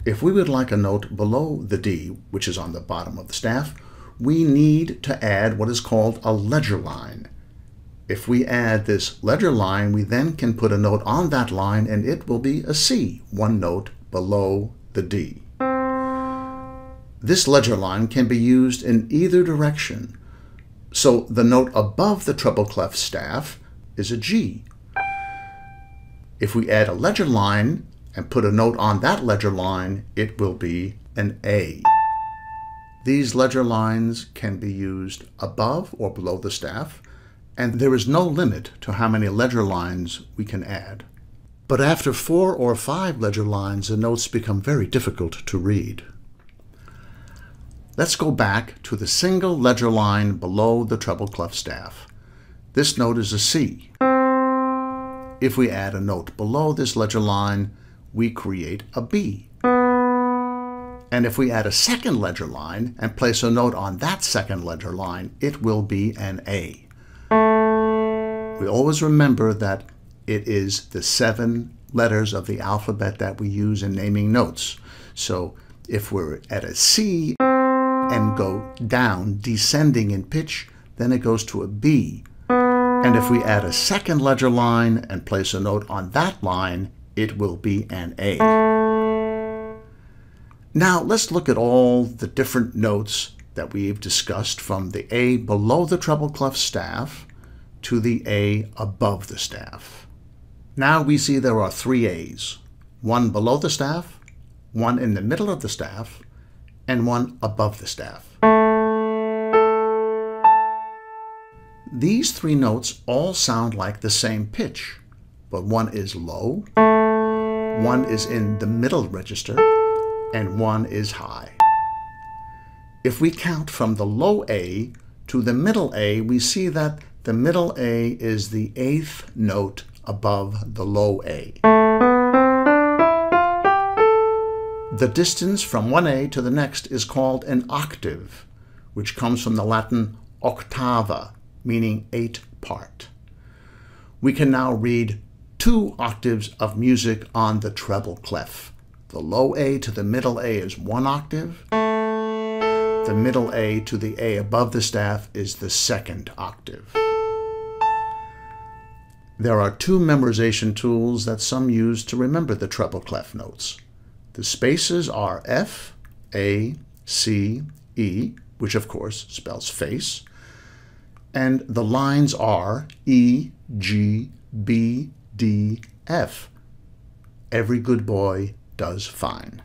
If we would like a note below the D, which is on the bottom of the staff, we need to add what is called a ledger line. If we add this ledger line, we then can put a note on that line and it will be a C, one note below the D. This ledger line can be used in either direction. So the note above the treble clef staff is a G. If we add a ledger line and put a note on that ledger line, it will be an A. These ledger lines can be used above or below the staff, and there is no limit to how many ledger lines we can add. But after 4 or 5 ledger lines, the notes become very difficult to read. Let's go back to the single ledger line below the treble clef staff. This note is a C. If we add a note below this ledger line, we create a B. And if we add a second ledger line and place a note on that second ledger line, it will be an A. We always remember that it is the 7 letters of the alphabet that we use in naming notes. So if we're at a C and go down, descending in pitch, then it goes to a B. And if we add a second ledger line and place a note on that line, it will be an A. Now let's look at all the different notes that we've discussed, from the A below the treble clef staff to the A above the staff. Now we see there are 3 A's, one below the staff, one in the middle of the staff, and one above the staff. These 3 notes all sound like the same pitch, but one is low, one is in the middle register, and one is high. If we count from the low A to the middle A, we see that the middle A is the 8th note above the low A. The distance from one A to the next is called an octave, which comes from the Latin octava, meaning 8 part. We can now read 2 octaves of music on the treble clef. The low A to the middle A is 1 octave. The middle A to the A above the staff is the 2nd octave. There are 2 memorization tools that some use to remember the treble clef notes. The spaces are F, A, C, E, which of course spells face, and the lines are E, G, B, D, F. Every good boy does fine.